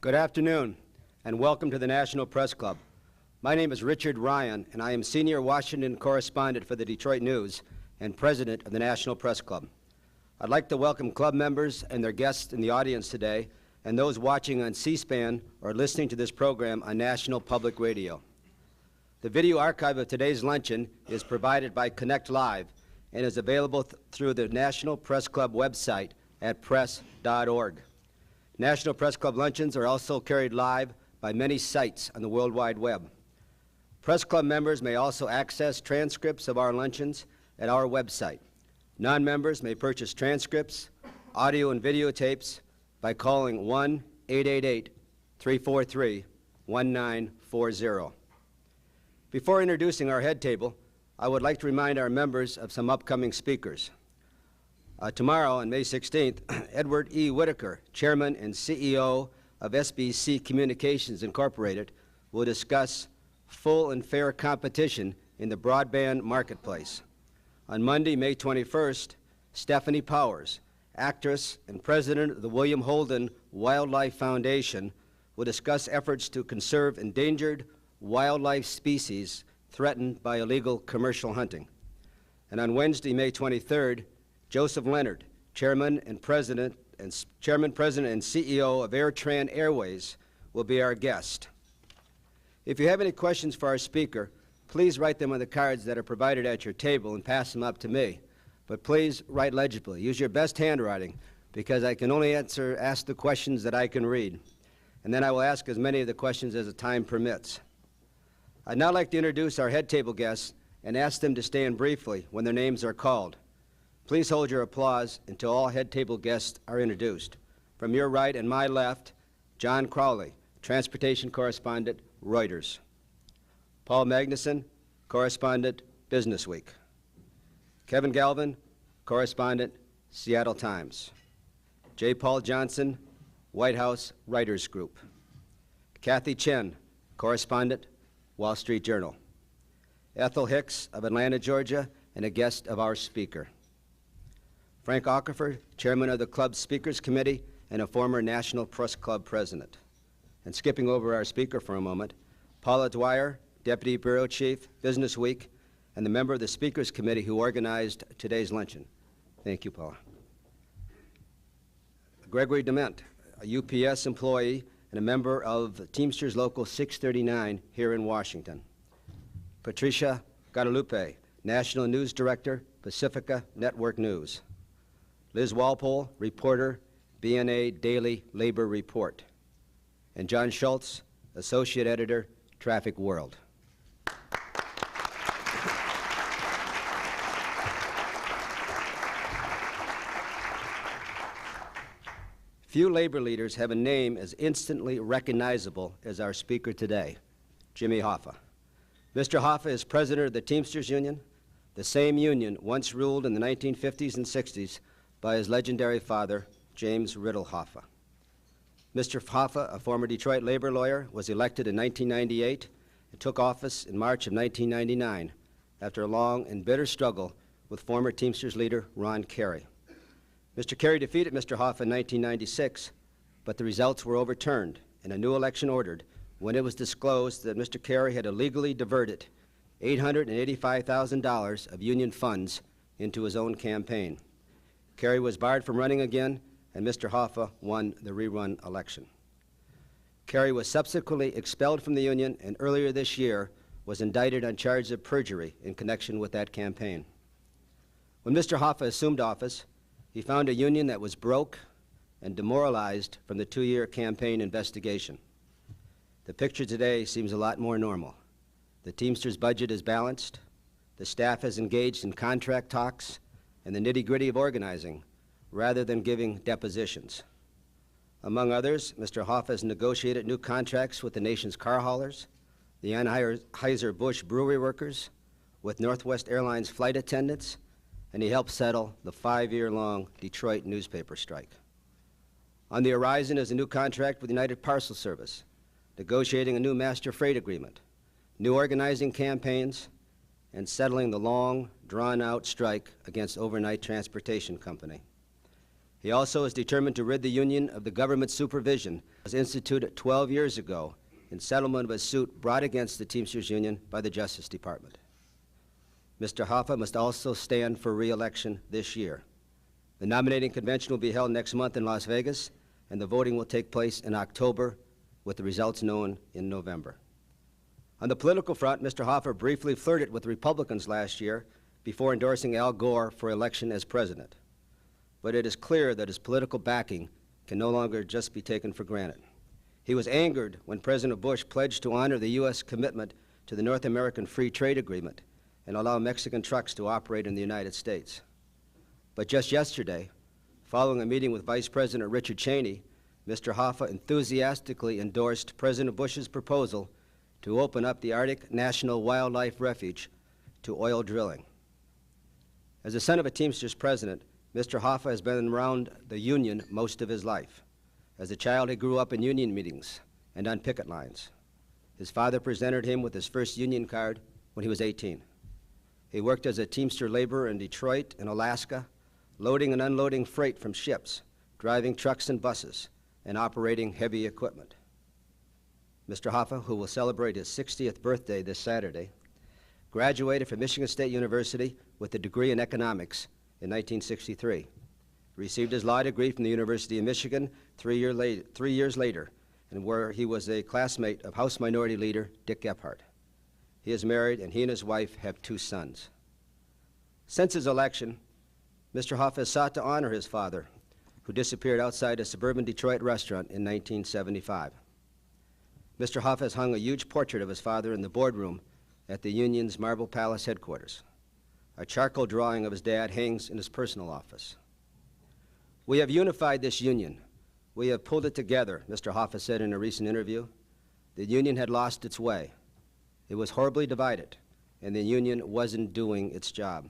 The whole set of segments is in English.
Good afternoon, and welcome to the National Press Club. My name is Richard Ryan, and I am Senior Washington Correspondent for the Detroit News and President of the National Press Club. I'd like to welcome club members and their guests in the audience today, and those watching on C-SPAN or listening to this program on National Public Radio. The video archive of today's luncheon is provided by Connect Live and is available through the National Press Club website at press.org. National Press Club luncheons are also carried live by many sites on the World Wide Web. Press Club members may also access transcripts of our luncheons at our website. Non-members may purchase transcripts, audio and videotapes by calling 1-888-343-1940. Before introducing our head table, I would like to remind our members of some upcoming speakers. Tomorrow, on May 16th, Edward E. Whitaker, Chairman and CEO of SBC Communications Incorporated, will discuss full and fair competition in the broadband marketplace. On Monday, May 21st, Stephanie Powers, actress and president of the William Holden Wildlife Foundation, will discuss efforts to conserve endangered wildlife species threatened by illegal commercial hunting. And on Wednesday, May 23rd, Joseph Leonard, Chairman, President, and CEO of AirTran Airways, will be our guest. If you have any questions for our speaker, please write them on the cards that are provided at your table and pass them up to me. But please write legibly. Use your best handwriting, because I can only ask the questions that I can read. And then I will ask as many of the questions as the time permits. I'd now like to introduce our head table guests and ask them to stand briefly when their names are called. Please hold your applause until all head table guests are introduced. From your right and my left, John Crowley, Transportation Correspondent, Reuters. Paul Magnuson, Correspondent, Business Week. Kevin Galvin, Correspondent, Seattle Times. J. Paul Johnson, White House Writers Group. Kathy Chen, Correspondent, Wall Street Journal. Ethel Hicks of Atlanta, Georgia, and a guest of our speaker. Frank Ockerfer, Chairman of the Club's Speakers Committee and a former National Press Club President. And skipping over our speaker for a moment, Paula Dwyer, Deputy Bureau Chief, Business Week, and the member of the Speakers Committee who organized today's luncheon. Thank you, Paula. Gregory Dement, a UPS employee and a member of Teamsters Local 639 here in Washington. Patricia Guadalupe, National News Director, Pacifica Network News. Liz Walpole, reporter, BNA Daily Labor Report. And John Schultz, Associate Editor, Traffic World. Few labor leaders have a name as instantly recognizable as our speaker today, Jimmy Hoffa. Mr. Hoffa is president of the Teamsters Union, the same union once ruled in the 1950s and 60s by his legendary father, James Hoffa. Mr. Hoffa, a former Detroit labor lawyer, was elected in 1998 and took office in March of 1999 after a long and bitter struggle with former Teamsters leader Ron Carey. Mr. Carey defeated Mr. Hoffa in 1996, but the results were overturned and a new election ordered when it was disclosed that Mr. Carey had illegally diverted $885,000 of union funds into his own campaign. Carey was barred from running again, and Mr. Hoffa won the rerun election. Carey was subsequently expelled from the union and earlier this year was indicted on charges of perjury in connection with that campaign. When Mr. Hoffa assumed office, he found a union that was broke and demoralized from the 2-year campaign investigation. The picture today seems a lot more normal. The Teamsters budget is balanced, the staff is engaged in contract talks and the nitty-gritty of organizing rather than giving depositions. Among others, Mr. Hoffa has negotiated new contracts with the nation's car haulers, the Anheuser-Busch brewery workers, with Northwest Airlines flight attendants, and he helped settle the 5-year-long Detroit newspaper strike. On the horizon is a new contract with United Parcel Service, negotiating a new master freight agreement, new organizing campaigns, and settling the long, drawn-out strike against Overnight Transportation Company. He also is determined to rid the union of the government supervision that was instituted 12 years ago in settlement of a suit brought against the Teamsters Union by the Justice Department. Mr. Hoffa must also stand for re-election this year. The nominating convention will be held next month in Las Vegas, and the voting will take place in October, with the results known in November. On the political front, Mr. Hoffa briefly flirted with Republicans last year before endorsing Al Gore for election as president. But it is clear that his political backing can no longer just be taken for granted. He was angered when President Bush pledged to honor the U.S. commitment to the North American Free Trade Agreement and allow Mexican trucks to operate in the United States. But just yesterday, following a meeting with Vice President Richard Cheney, Mr. Hoffa enthusiastically endorsed President Bush's proposal to open up the Arctic National Wildlife Refuge to oil drilling. As the son of a Teamsters president, Mr. Hoffa has been around the union most of his life. As a child, he grew up in union meetings and on picket lines. His father presented him with his first union card when he was 18. He worked as a Teamster laborer in Detroit and Alaska, loading and unloading freight from ships, driving trucks and buses, and operating heavy equipment. Mr. Hoffa, who will celebrate his 60th birthday this Saturday, graduated from Michigan State University with a degree in economics in 1963. Received his law degree from the University of Michigan 3 years later, and where he was a classmate of House Minority Leader Dick Gephardt. He is married, and he and his wife have 2 sons. Since his election, Mr. Hoffa has sought to honor his father, who disappeared outside a suburban Detroit restaurant in 1975. Mr. Hoffa has hung a huge portrait of his father in the boardroom at the union's Marble Palace headquarters. A charcoal drawing of his dad hangs in his personal office. We have unified this union. We have pulled it together, Mr. Hoffa said in a recent interview. The union had lost its way. It was horribly divided, and the union wasn't doing its job.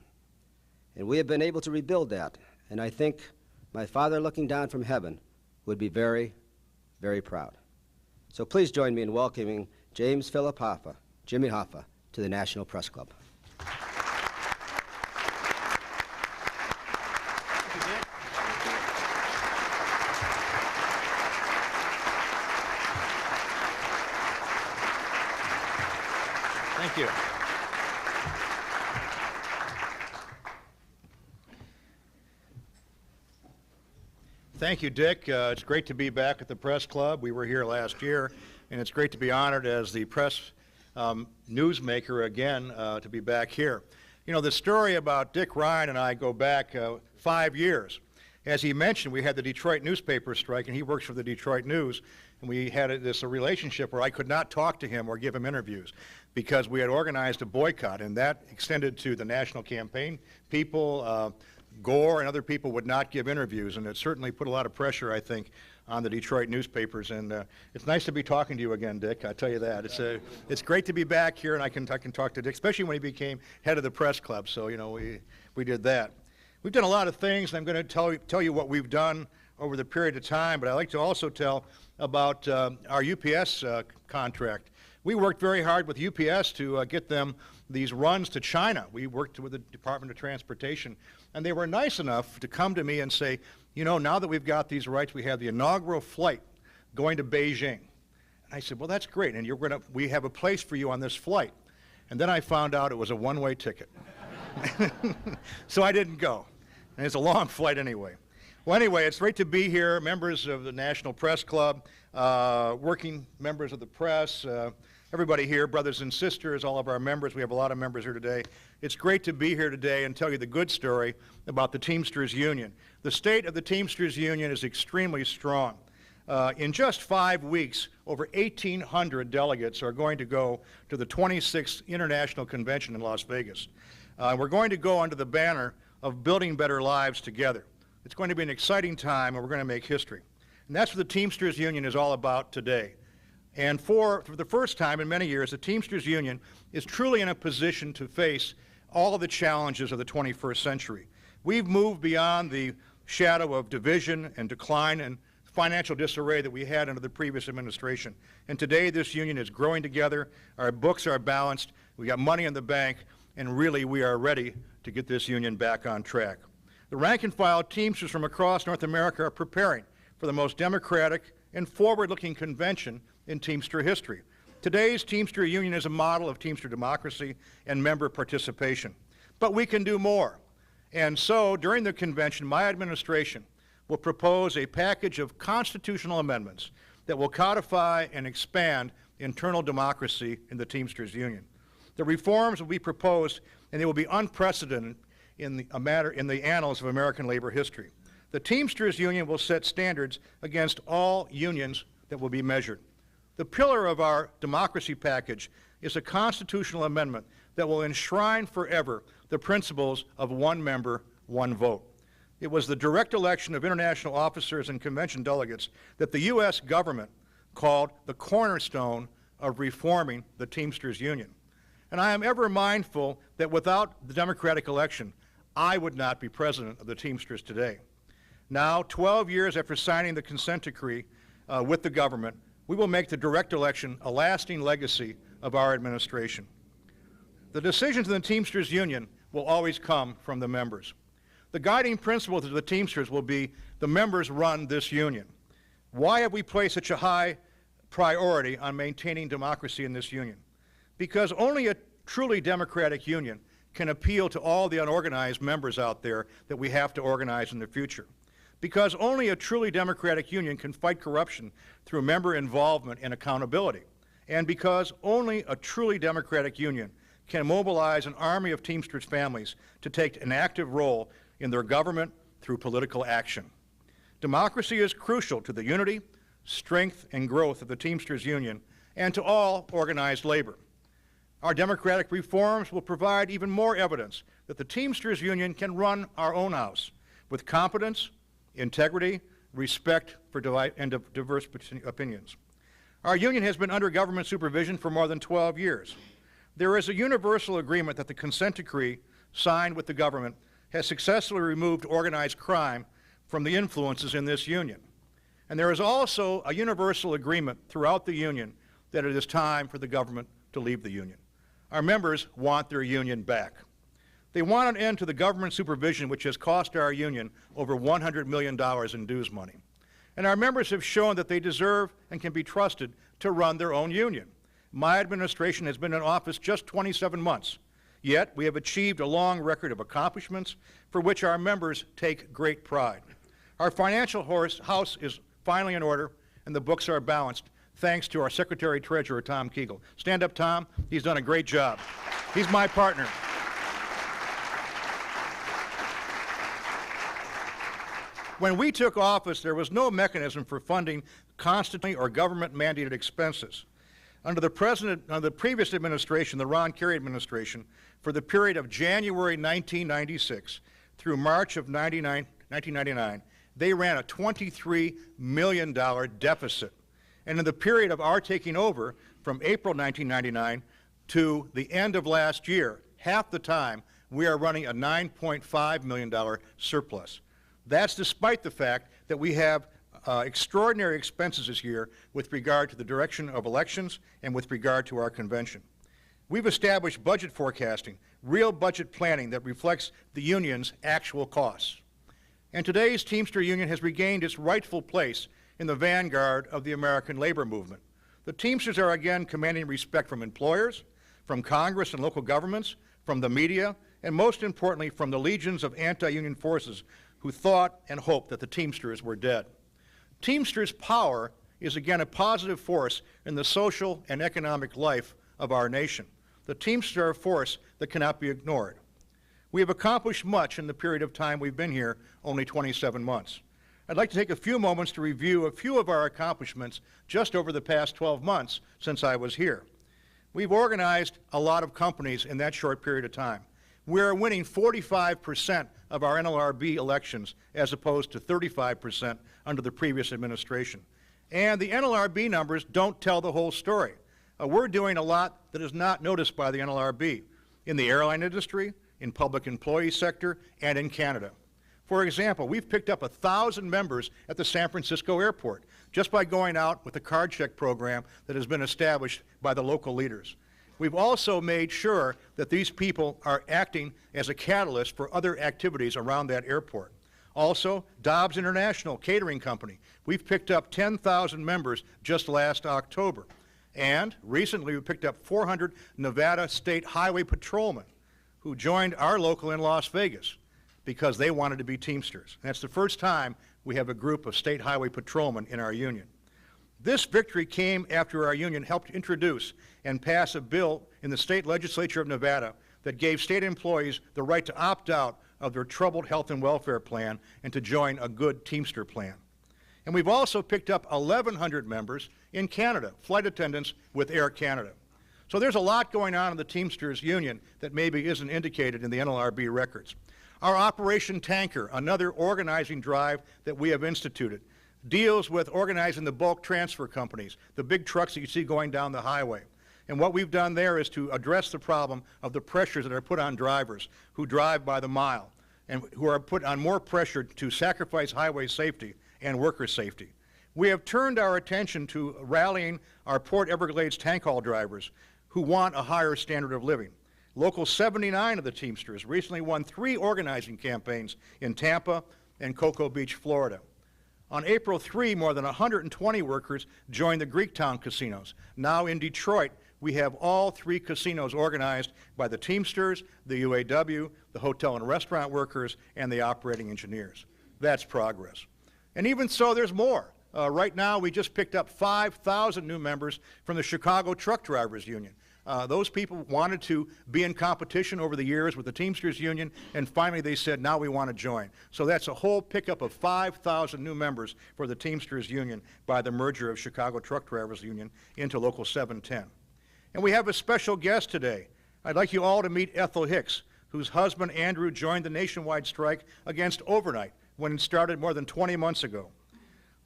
And we have been able to rebuild that, and I think my father looking down from heaven would be very, very proud. So please join me in welcoming James Philip Hoffa, Jimmy Hoffa, to the National Press Club. Thank you. Thank you, Dick. It's great to be back at the Press Club. We were here last year, and it's great to be honored as the press newsmaker again to be back here. You know, the story about Dick Ryan and I go back 5 years. As he mentioned, we had the Detroit newspaper strike, and he works for the Detroit News, and we had a relationship where I could not talk to him or give him interviews because we had organized a boycott, and that extended to the national campaign people. Gore and other people would not give interviews, and it certainly put a lot of pressure, I think, on the Detroit newspapers. And it's nice to be talking to you again, Dick. I tell you that. It's great to be back here, and I can talk to Dick, especially when he became head of the Press Club. So, you know, we did that. We've done a lot of things, and I'm going to tell you what we've done over the period of time, but I'd like to also tell about our UPS contract. We worked very hard with UPS to get them these runs to China. We worked with the Department of Transportation, and they were nice enough to come to me and say, you know, now that we've got these rights, we have the inaugural flight going to Beijing. And I said, well, that's great, and we have a place for you on this flight. And then I found out it was a one-way ticket. So I didn't go. And it's a long flight anyway. Well, anyway, it's great to be here, members of the National Press Club, working members of the press, everybody here, brothers and sisters, all of our members. We have a lot of members here today. It's great to be here today and tell you the good story about the Teamsters Union. The state of the Teamsters Union is extremely strong. In just 5 weeks, over 1,800 delegates are going to go to the 26th International Convention in Las Vegas. We're going to go under the banner of Building Better Lives Together. It's going to be an exciting time, and we're going to make history. And that's what the Teamsters Union is all about today. And for the first time in many years, the Teamsters Union is truly in a position to face all of the challenges of the 21st century. We've moved beyond the shadow of division and decline and financial disarray that we had under the previous administration. And today, this union is growing together. Our books are balanced. We got money in the bank, and really, we are ready to get this union back on track. The rank-and-file Teamsters from across North America are preparing for the most democratic and forward-looking convention in Teamster history. Today's Teamster Union is a model of Teamster democracy and member participation. But we can do more. And so, during the convention, my administration will propose a package of constitutional amendments that will codify and expand internal democracy in the Teamsters Union. The reforms will be proposed, and they will be unprecedented in the annals of American labor history. The Teamsters Union will set standards against all unions that will be measured. The pillar of our democracy package is a constitutional amendment that will enshrine forever the principles of one member, one vote. It was the direct election of international officers and convention delegates that the U.S. government called the cornerstone of reforming the Teamsters Union. And I am ever mindful that without the democratic election, I would not be president of the Teamsters today. Now, 12 years after signing the consent decree with the government, we will make the direct election a lasting legacy of our administration. The decisions in the Teamsters Union will always come from the members. The guiding principles of the Teamsters will be the members run this union. Why have we placed such a high priority on maintaining democracy in this union? Because only a truly democratic union can appeal to all the unorganized members out there that we have to organize in the future. Because only a truly democratic union can fight corruption through member involvement and accountability. And because only a truly democratic union can mobilize an army of Teamsters families to take an active role in their government through political action. Democracy is crucial to the unity, strength, and growth of the Teamsters Union and to all organized labor. Our democratic reforms will provide even more evidence that the Teamsters Union can run our own house with competence, integrity, respect for diverse opinions. Our union has been under government supervision for more than 12 years. There is a universal agreement that the consent decree signed with the government has successfully removed organized crime from the influences in this union. And there is also a universal agreement throughout the union that it is time for the government to leave the union. Our members want their union back. They want an end to the government supervision which has cost our union over $100 million in dues money. And our members have shown that they deserve and can be trusted to run their own union. My administration has been in office just 27 months, yet we have achieved a long record of accomplishments for which our members take great pride. Our financial house is finally in order and the books are balanced, thanks to our Secretary-Treasurer, Tom Kegel. Stand up, Tom. He's done a great job. He's my partner. When we took office, there was no mechanism for funding constantly or government-mandated expenses. Under the previous administration, the Ron Kerry administration, for the period of January 1996 through March of 1999, they ran a $23 million deficit. And in the period of our taking over, from April 1999 to the end of last year, half the time, we are running a $9.5 million surplus. That's despite the fact that we have extraordinary expenses this year with regard to the direction of elections and with regard to our convention. We've established budget forecasting, real budget planning that reflects the union's actual costs. And today's Teamster Union has regained its rightful place in the vanguard of the American labor movement. The Teamsters are again commanding respect from employers, from Congress and local governments, from the media, and most importantly, from the legions of anti-union forces who thought and hoped that the Teamsters were dead. Teamsters' power is again a positive force in the social and economic life of our nation. The Teamsters are a force that cannot be ignored. We have accomplished much in the period of time we've been here, only 27 months. I'd like to take a few moments to review a few of our accomplishments just over the past 12 months since I was here. We've organized a lot of companies in that short period of time. We're winning 45% of our NLRB elections as opposed to 35% under the previous administration. And the NLRB numbers don't tell the whole story. We're doing a lot that is not noticed by the NLRB in the airline industry, in public employee sector, and in Canada. For example, we've picked up 1,000 members at the San Francisco airport just by going out with a card check program that has been established by the local leaders. We've also made sure that these people are acting as a catalyst for other activities around that airport. Also, Dobbs International Catering Company. We've picked up 10,000 members just last October. And recently we picked up 400 Nevada State Highway Patrolmen who joined our local in Las Vegas because they wanted to be Teamsters. And that's the first time we have a group of state highway patrolmen in our union. This victory came after our union helped introduce and pass a bill in the state legislature of Nevada that gave state employees the right to opt out of their troubled health and welfare plan and to join a good Teamster plan. And we've also picked up 1,100 members in Canada, flight attendants with Air Canada. So there's a lot going on in the Teamsters Union that maybe isn't indicated in the NLRB records. Our Operation Tanker, another organizing drive that we have instituted, deals with organizing the bulk transfer companies, the big trucks that you see going down the highway. And what we've done there is to address the problem of the pressures that are put on drivers who drive by the mile and who are put on more pressure to sacrifice highway safety and worker safety. We have turned our attention to rallying our Port Everglades tank haul drivers who want a higher standard of living. Local 79 of the Teamsters recently won 3 organizing campaigns in Tampa and Cocoa Beach, Florida. On April 3, more than 120 workers joined the Greektown casinos. Now in Detroit, we have all 3 casinos organized by the Teamsters, the UAW, the hotel and restaurant workers, and the operating engineers. That's progress. And even so, there's more. Right now, we just picked up 5,000 new members from the Chicago Truck Drivers Union. Those people wanted to be in competition over the years with the Teamsters Union, and finally they said, now we want to join. So that's a whole pickup of 5,000 new members for the Teamsters Union by the merger of Chicago Truck Drivers Union into Local 710. And we have a special guest today. I'd like you all to meet Ethel Hicks, whose husband Andrew joined the nationwide strike against overnight when it started more than 20 months ago.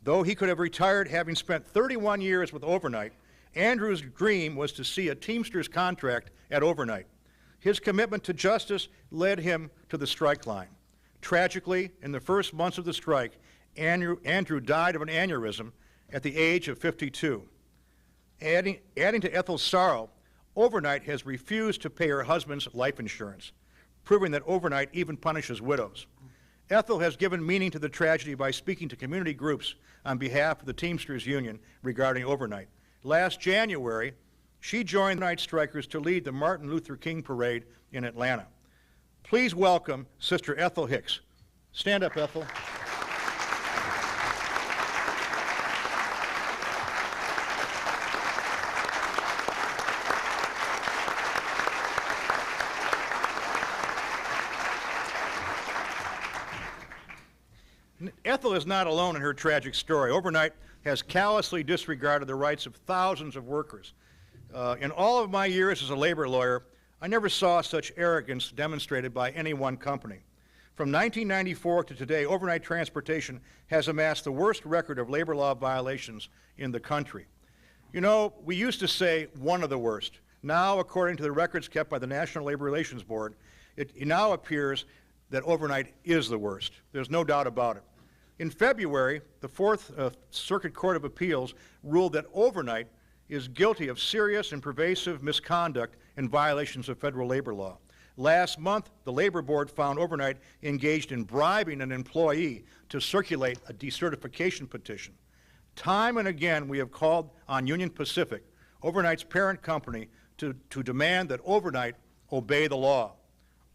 Though he could have retired having spent 31 years with overnight, Andrew's dream was to see a Teamsters contract at overnight. His commitment to justice led him to the strike line. Tragically, in the first months of the strike, Andrew died of an aneurysm at the age of 52. Adding to Ethel's sorrow, overnight has refused to pay her husband's life insurance, proving that overnight even punishes widows. Ethel has given meaning to the tragedy by speaking to community groups on behalf of the Teamsters Union regarding overnight. Last January, she joined the night strikers to lead the Martin Luther King Parade in Atlanta. Please welcome Sister Ethel Hicks. Stand up, Ethel. Ethel is not alone in her tragic story. Overnight has callously disregarded the rights of thousands of workers. In all of my years as a labor lawyer, I never saw such arrogance demonstrated by any one company. From 1994 to today, overnight transportation has amassed the worst record of labor law violations in the country. You know, we used to say one of the worst. Now, according to the records kept by the National Labor Relations Board, it now appears that overnight is the worst. There's no doubt about it. In February, the Fourth Circuit Court of Appeals ruled that overnight is guilty of serious and pervasive misconduct and violations of federal labor law. Last month, the Labor Board found overnight engaged in bribing an employee to circulate a decertification petition. Time and again, we have called on Union Pacific, overnight's parent company, to demand that overnight obey the law.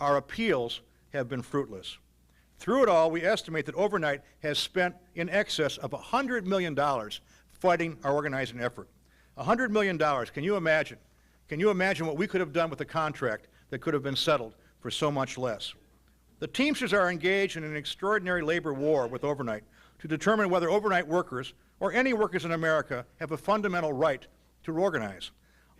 Our appeals have been fruitless. Through it all, we estimate that overnight has spent in excess of $100 million fighting our organizing effort. $100 million, can you imagine? Can you imagine what we could have done with a contract that could have been settled for so much less? The Teamsters are engaged in an extraordinary labor war with overnight to determine whether overnight workers, or any workers in America, have a fundamental right to organize.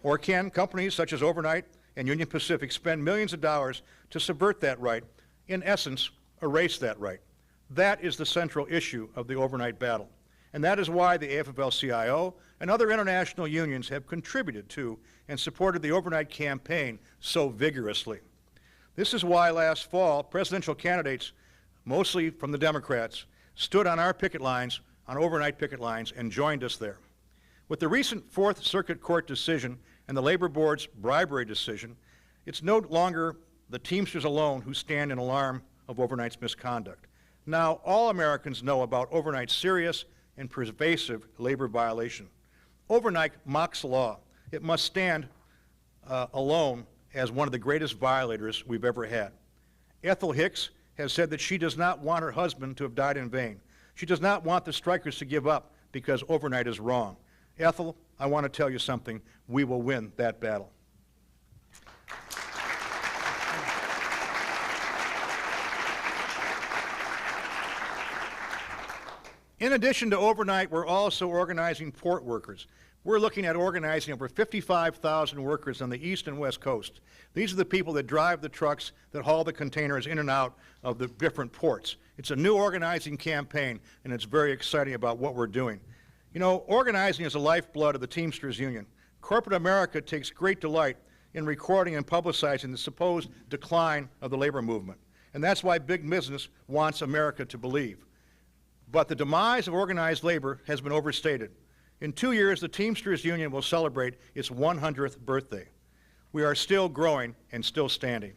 Or can companies such as Overnight and Union Pacific spend millions of dollars to subvert that right, in essence, erase that right? That is the central issue of the overnight battle. And that is why the AFL-CIO and other international unions have contributed to and supported the overnight campaign so vigorously. This is why last fall, presidential candidates, mostly from the Democrats, stood on our picket lines, on overnight picket lines, and joined us there. With the recent Fourth Circuit Court decision and the Labor Board's bribery decision, it's no longer the Teamsters alone who stand in alarm of overnight's misconduct. Now, all Americans know about overnight's serious and pervasive labor violation. Overnight mocks the law. It must stand alone as one of the greatest violators we've ever had. Ethel Hicks has said that she does not want her husband to have died in vain. She does not want the strikers to give up because overnight is wrong. Ethel, I want to tell you something. We will win that battle. In addition to overnight, we're also organizing port workers. We're looking at organizing over 55,000 workers on the East and West Coast. These are the people that drive the trucks that haul the containers in and out of the different ports. It's a new organizing campaign, and it's very exciting about what we're doing. You know, organizing is the lifeblood of the Teamsters Union. Corporate America takes great delight in recording and publicizing the supposed decline of the labor movement. And that's why big business wants America to believe. But the demise of organized labor has been overstated. In 2 years, the Teamsters Union will celebrate its 100th birthday. We are still growing and still standing.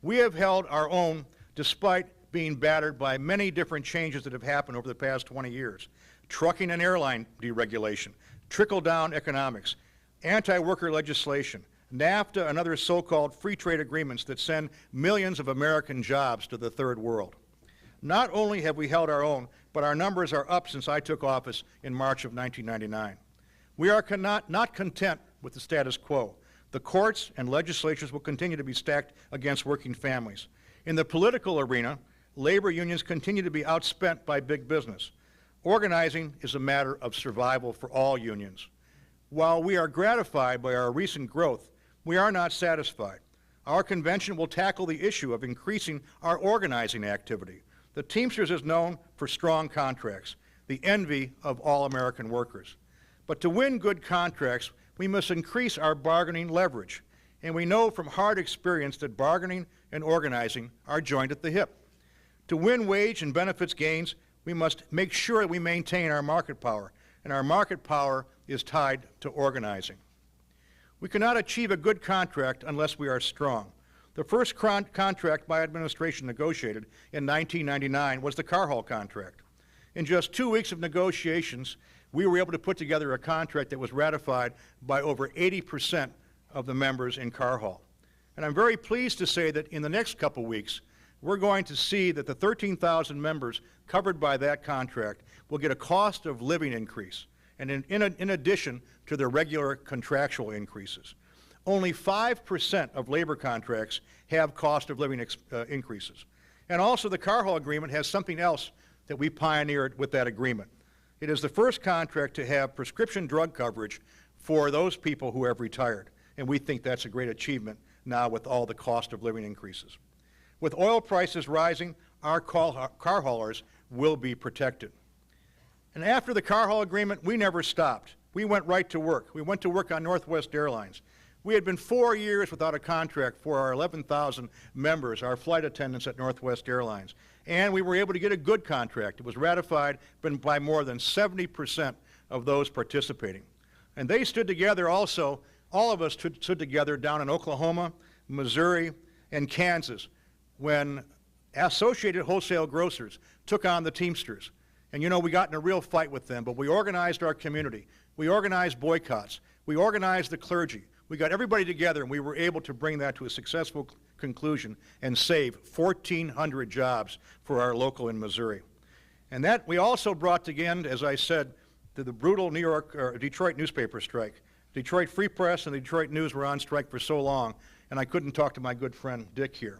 We have held our own despite being battered by many different changes that have happened over the past 20 years. Trucking and airline deregulation, trickle-down economics, anti-worker legislation, NAFTA and other so-called free trade agreements that send millions of American jobs to the third world. Not only have we held our own, but our numbers are up since I took office in March of 1999. We are not content with the status quo. The courts and legislatures will continue to be stacked against working families. In the political arena, labor unions continue to be outspent by big business. Organizing is a matter of survival for all unions. While we are gratified by our recent growth, we are not satisfied. Our convention will tackle the issue of increasing our organizing activity. The Teamsters is known for strong contracts, the envy of all American workers. But to win good contracts, we must increase our bargaining leverage. And we know from hard experience that bargaining and organizing are joined at the hip. To win wage and benefits gains, we must make sure that we maintain our market power. And our market power is tied to organizing. We cannot achieve a good contract unless we are strong. The first contract my administration negotiated in 1999 was the car haul contract. In just 2 weeks of negotiations, we were able to put together a contract that was ratified by over 80% of the members in car haul. And I'm very pleased to say that in the next couple weeks, we're going to see that the 13,000 members covered by that contract will get a cost of living increase, and in addition to their regular contractual increases. Only 5% of labor contracts have cost of living increases. And also the car haul agreement has something else that we pioneered with that agreement. It is the first contract to have prescription drug coverage for those people who have retired. And we think that's a great achievement now with all the cost of living increases. With oil prices rising, our car haulers will be protected. And after the car haul agreement, we never stopped. We went right to work. We went to work on Northwest Airlines. We had been 4 years without a contract for our 11,000 members, our flight attendants at Northwest Airlines. And we were able to get a good contract. It was ratified by more than 70% of those participating. And they stood together also, all of us stood together down in Oklahoma, Missouri, and Kansas when Associated Wholesale Grocers took on the Teamsters. And you know, we got in a real fight with them, but we organized our community. We organized boycotts. We organized the clergy. We got everybody together, and we were able to bring that to a successful conclusion and save 1,400 jobs for our local in Missouri. And that we also brought again, as I said, to the brutal Detroit newspaper strike. Detroit Free Press and the Detroit News were on strike for so long, and I couldn't talk to my good friend Dick here.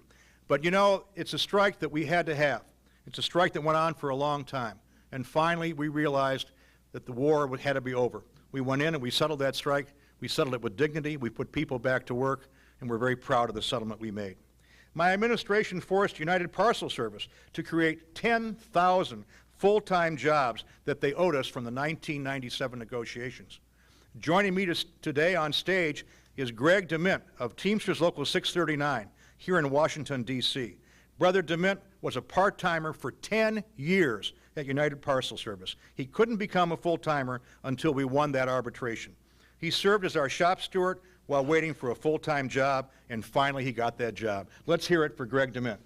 But you know, it's a strike that we had to have. It's a strike that went on for a long time. And finally, we realized that the war had to be over. We went in and we settled that strike. We settled it with dignity. We put people back to work, and we're very proud of the settlement we made. My administration forced United Parcel Service to create 10,000 full-time jobs that they owed us from the 1997 negotiations. Joining me today on stage is Greg DeMint of Teamsters Local 639 here in Washington, D.C. Brother DeMint was a part-timer for 10 years at United Parcel Service. He couldn't become a full-timer until we won that arbitration. He served as our shop steward while waiting for a full-time job, and finally he got that job. Let's hear it for Greg DeMint.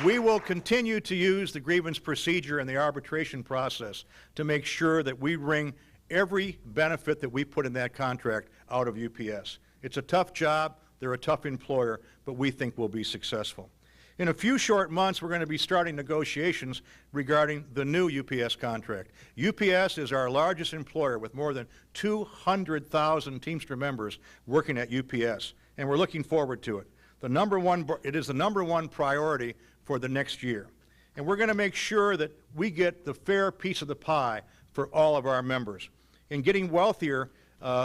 We will continue to use the grievance procedure and the arbitration process to make sure that we wring every benefit that we put in that contract out of UPS. It's a tough job, they're a tough employer, but we think we'll be successful. In a few short months, we're going to be starting negotiations regarding the new UPS contract. UPS is our largest employer with more than 200,000 Teamster members working at UPS, and we're looking forward to it. It is the number one priority for the next year. And we're going to make sure that we get the fair piece of the pie for all of our members in getting wealthier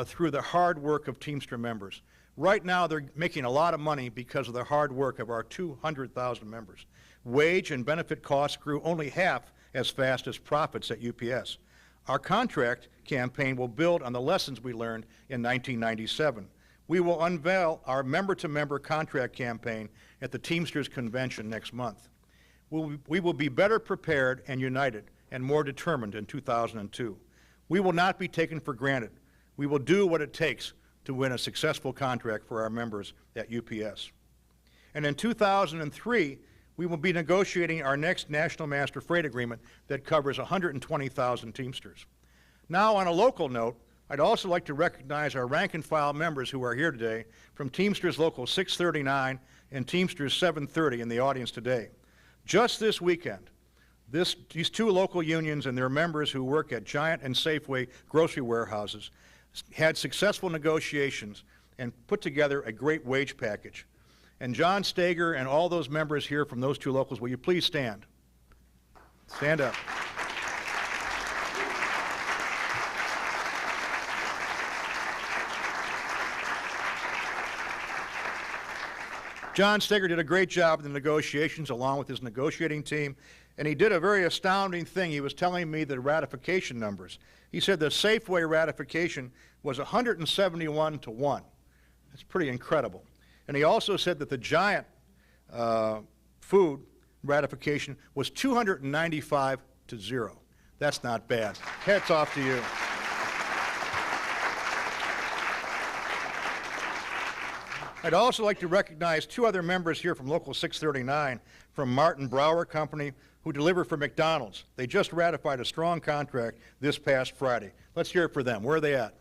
through the hard work of Teamster members. Right now, they're making a lot of money because of the hard work of our 200,000 members. Wage and benefit costs grew only half as fast as profits at UPS. Our contract campaign will build on the lessons we learned in 1997. We will unveil our member-to-member contract campaign at the Teamsters Convention next month. We will be better prepared and united and more determined in 2002. We will not be taken for granted. We will do what it takes to win a successful contract for our members at UPS. And in 2003, we will be negotiating our next National Master Freight Agreement that covers 120,000 Teamsters. Now, on a local note, I'd also like to recognize our rank-and-file members who are here today from Teamsters Local 639 and Teamsters 730 in the audience today. Just this weekend, these two local unions and their members who work at Giant and Safeway grocery warehouses had successful negotiations and put together a great wage package. And John Steger and all those members here from those two locals, will you please stand? Stand up. John Steger did a great job in the negotiations along with his negotiating team, and he did a very astounding thing. He was telling me the ratification numbers. He said the Safeway ratification was 171 to 1. That's pretty incredible. And he also said that the Giant food ratification was 295 to 0. That's not bad. Hats off to you. I'd also like to recognize two other members here from Local 639 from Martin Brower Company who deliver for McDonald's. They just ratified a strong contract this past Friday. Let's hear it for them. Where are they at?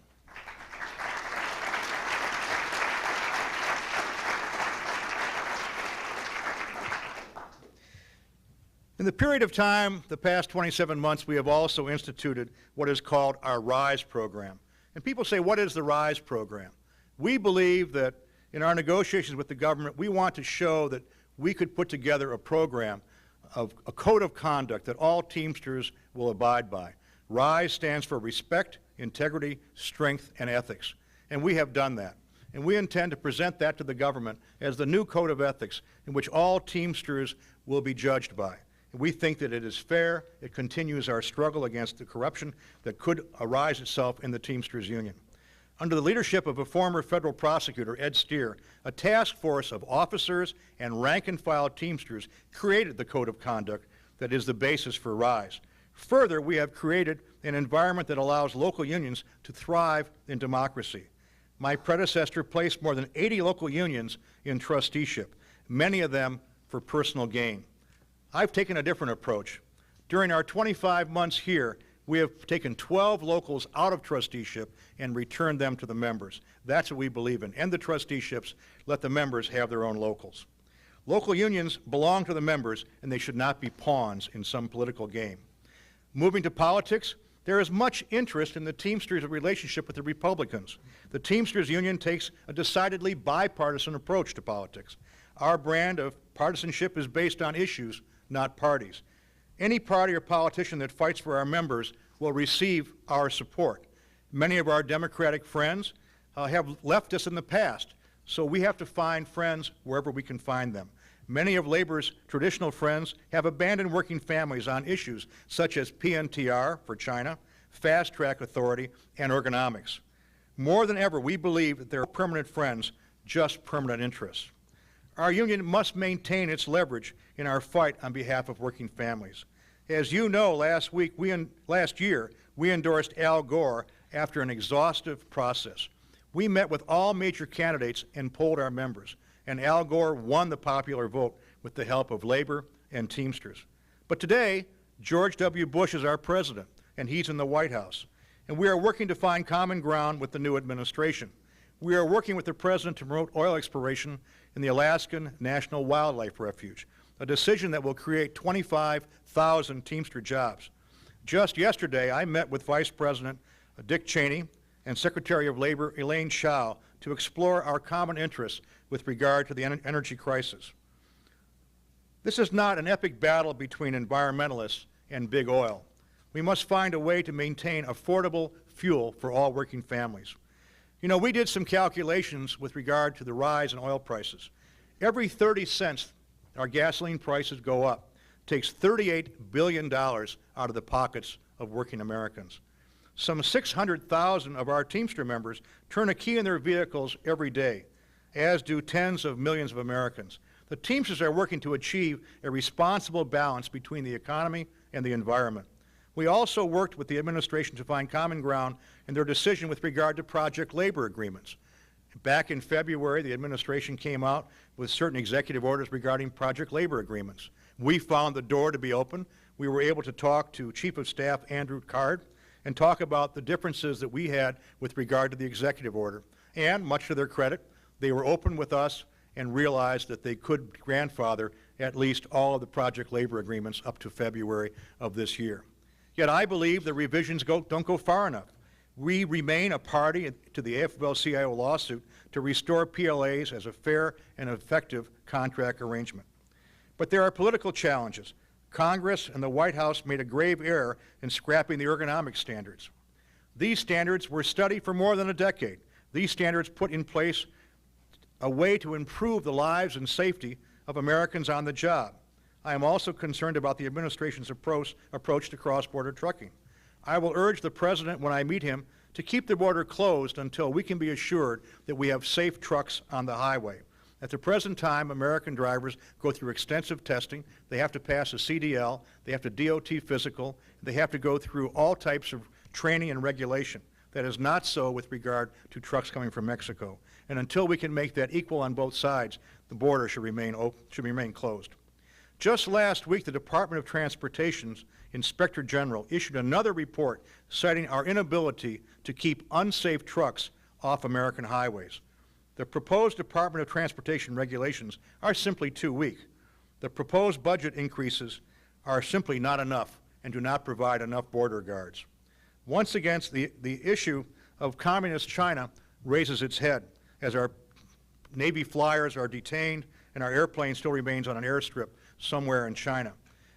In the period of time, the past 27 months, we have also instituted what is called our RISE program. And people say, what is the RISE program? We believe that in our negotiations with the government, we want to show that we could put together a program of a code of conduct that all Teamsters will abide by. RISE stands for respect, integrity, strength, and ethics. And we have done that. And we intend to present that to the government as the new code of ethics in which all Teamsters will be judged by. And we think that it is fair. It continues our struggle against the corruption that could arise itself in the Teamsters Union. Under the leadership of a former federal prosecutor, Ed Steer, a task force of officers and rank-and-file Teamsters created the code of conduct that is the basis for RISE. Further, we have created an environment that allows local unions to thrive in democracy. My predecessor placed more than 80 local unions in trusteeship, many of them for personal gain. I've taken a different approach. During our 25 months here, we have taken 12 locals out of trusteeship and returned them to the members. That's what we believe in. End the trusteeships, let the members have their own locals. Local unions belong to the members, and they should not be pawns in some political game. Moving to politics, there is much interest in the Teamsters' relationship with the Republicans. The Teamsters Union takes a decidedly bipartisan approach to politics. Our brand of partisanship is based on issues, not parties. Any party or politician that fights for our members will receive our support. Many of our Democratic friends have left us in the past, so we have to find friends wherever we can find them. Many of Labor's traditional friends have abandoned working families on issues such as PNTR for China, Fast Track Authority, and ergonomics. More than ever, we believe that there are permanent friends, just permanent interests. Our union must maintain its leverage in our fight on behalf of working families. As you know, last year, we endorsed Al Gore after an exhaustive process. We met with all major candidates and polled our members, and Al Gore won the popular vote with the help of labor and Teamsters. But today, George W. Bush is our president, and he's in the White House, and we are working to find common ground with the new administration. We are working with the president to promote oil exploration in the Alaskan National Wildlife Refuge, a decision that will create 25,000 Teamster jobs. Just yesterday, I met with Vice President Dick Cheney and Secretary of Labor Elaine Chao to explore our common interests with regard to the energy crisis. This is not an epic battle between environmentalists and big oil. We must find a way to maintain affordable fuel for all working families. You know, we did some calculations with regard to the rise in oil prices. Every 30 cents our gasoline prices go up takes $38 billion out of the pockets of working Americans. Some 600,000 of our Teamster members turn a key in their vehicles every day, as do tens of millions of Americans. The Teamsters are working to achieve a responsible balance between the economy and the environment. We also worked with the administration to find common ground in their decision with regard to project labor agreements. Back in February, the administration came out with certain executive orders regarding project labor agreements. We found the door to be open. We were able to talk to Chief of Staff Andrew Card and talk about the differences that we had with regard to the executive order. And, much to their credit, they were open with us and realized that they could grandfather at least all of the project labor agreements up to February of this year. Yet I believe the revisions don't go far enough. We remain a party to the AFL-CIO lawsuit to restore PLAs as a fair and effective contract arrangement. But there are political challenges. Congress and the White House made a grave error in scrapping the ergonomic standards. These standards were studied for more than a decade. These standards put in place a way to improve the lives and safety of Americans on the job. I am also concerned about the administration's approach to cross-border trucking. I will urge the President, when I meet him, to keep the border closed until we can be assured that we have safe trucks on the highway. At the present time, American drivers go through extensive testing. They have to pass a CDL, they have to DOT physical, they have to go through all types of training and regulation. That is not so with regard to trucks coming from Mexico. And until we can make that equal on both sides, the border should remain closed. Just last week, the Department of Transportation's Inspector General issued another report citing our inability to keep unsafe trucks off American highways. The proposed Department of Transportation regulations are simply too weak. The proposed budget increases are simply not enough and do not provide enough border guards. Once again, the issue of communist China raises its head as our Navy flyers are detained and our airplane still remains on an airstrip somewhere in China.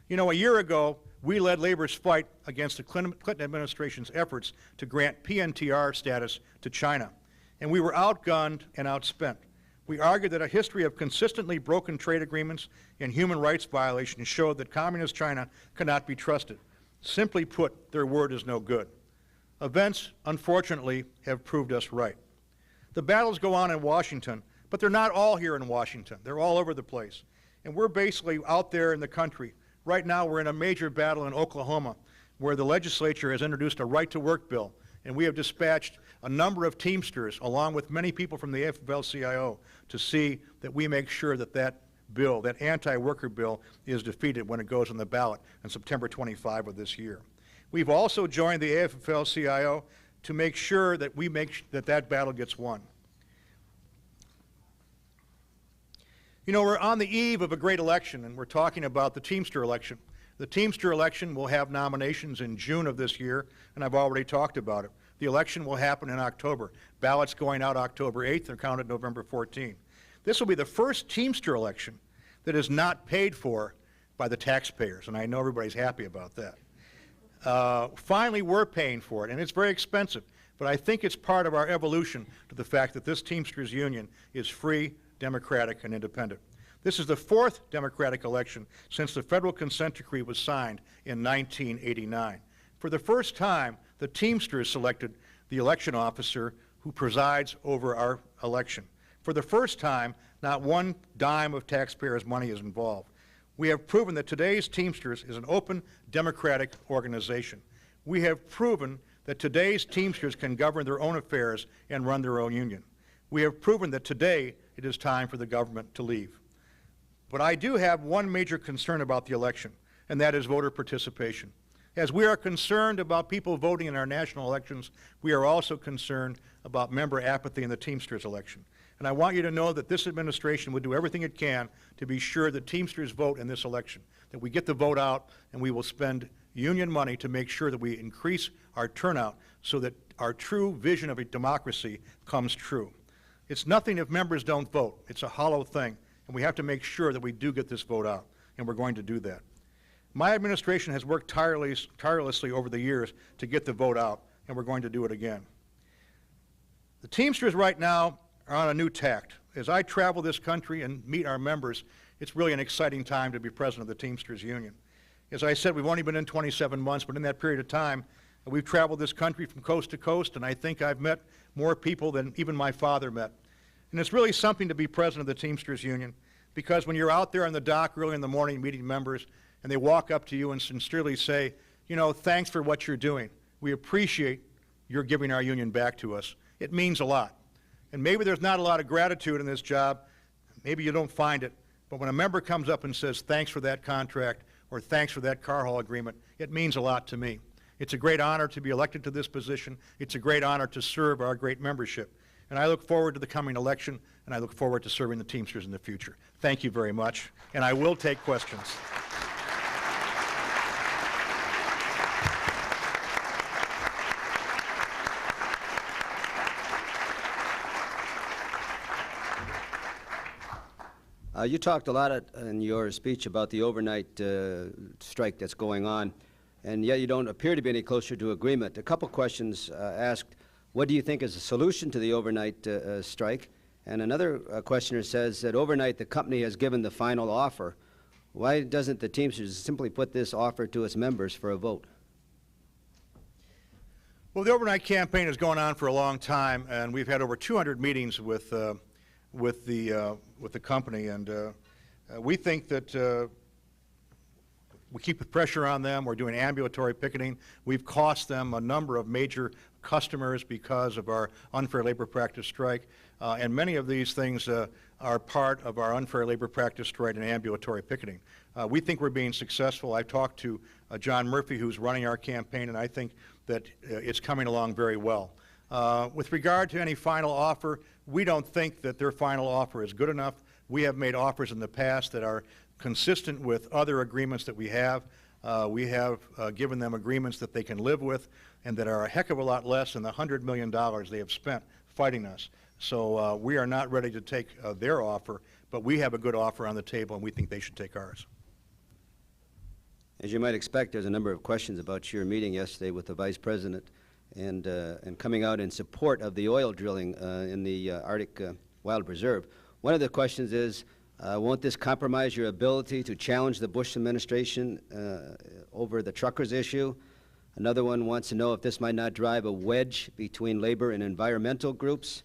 You know, a year ago, we led labor's fight against the Clinton administration's efforts to grant PNTR status to China, and we were outgunned and outspent. We argued that a history of consistently broken trade agreements and human rights violations showed that communist China cannot be trusted. Simply put, their word is no good. Events, unfortunately, have proved us right. The battles go on in Washington, but they're not all here in Washington. They're all over the place. And we're basically out there in the country. Right now, we're in a major battle in Oklahoma, where the legislature has introduced a right-to-work bill, and we have dispatched a number of Teamsters, along with many people from the AFL-CIO, to see that we make sure that that bill, that anti-worker bill, is defeated when it goes on the ballot on September 25 of this year. We've also joined the AFL-CIO to make sure that that battle gets won. You know, we're on the eve of a great election, and we're talking about the Teamster election. The Teamster election will have nominations in June of this year, and I've already talked about it. The election will happen in October. Ballots going out October 8th and counted November 14th. This will be the first Teamster election that is not paid for by the taxpayers, and I know everybody's happy about that. Finally, we're paying for it, and it's very expensive, but I think it's part of our evolution to the fact that this Teamsters union is free, democratic, and independent. This is the fourth Democratic election since the federal consent decree was signed in 1989. For the first time, the Teamsters selected the election officer who presides over our election. For the first time, not one dime of taxpayers' money is involved. We have proven that today's Teamsters is an open, democratic organization. We have proven that today's Teamsters can govern their own affairs and run their own union. We have proven that today it is time for the government to leave. But I do have one major concern about the election, and that is voter participation. As we are concerned about people voting in our national elections, we are also concerned about member apathy in the Teamsters election. And I want you to know that this administration would do everything it can to be sure that Teamsters vote in this election, that we get the vote out, and we will spend union money to make sure that we increase our turnout so that our true vision of a democracy comes true. It's nothing if members don't vote. It's a hollow thing, and we have to make sure that we do get this vote out, and we're going to do that. My administration has worked tirelessly over the years to get the vote out, and we're going to do it again. The Teamsters right now are on a new tact. As I travel this country and meet our members, it's really an exciting time to be president of the Teamsters Union. As I said, we've only been in 27 months, but in that period of time, we've traveled this country from coast to coast, and I think I've met more people than even my father met. And it's really something to be president of the Teamsters Union, because when you're out there on the dock early in the morning meeting members, and they walk up to you and sincerely say, you know, thanks for what you're doing. We appreciate your giving our union back to us. It means a lot. And maybe there's not a lot of gratitude in this job. Maybe you don't find it. But when a member comes up and says, thanks for that contract, or thanks for that car haul agreement, it means a lot to me. It's a great honor to be elected to this position. It's a great honor to serve our great membership. And I look forward to the coming election, and I look forward to serving the Teamsters in the future. Thank you very much, and I will take questions. You talked a lot in your speech about the overnight strike that's going on, and yet you don't appear to be any closer to agreement. A couple questions asked, what do you think is the solution to the overnight strike? And another questioner says that overnight the company has given the final offer. Why doesn't the Teamsters simply put this offer to its members for a vote? Well, the overnight campaign has gone on for a long time, and we've had over 200 meetings with the company, and we think that we keep the pressure on them. We're doing ambulatory picketing. We've cost them a number of major customers because of our unfair labor practice strike, and many of these things are part of our unfair labor practice strike and ambulatory picketing. We think we're being successful. I talked to John Murphy, who's running our campaign, and I think that it's coming along very well. With regard to any final offer, we don't think that their final offer is good enough. We have made offers in the past that are consistent with other agreements that we have. We have given them agreements that they can live with and that are a heck of a lot less than the $100 million they have spent fighting us. So we are not ready to take their offer, but we have a good offer on the table, and we think they should take ours. As you might expect, there's a number of questions about your meeting yesterday with the Vice President and coming out in support of the oil drilling in the Arctic Wild Preserve. One of the questions is, won't this compromise your ability to challenge the Bush administration over the truckers issue? Another one wants to know if this might not drive a wedge between labor and environmental groups.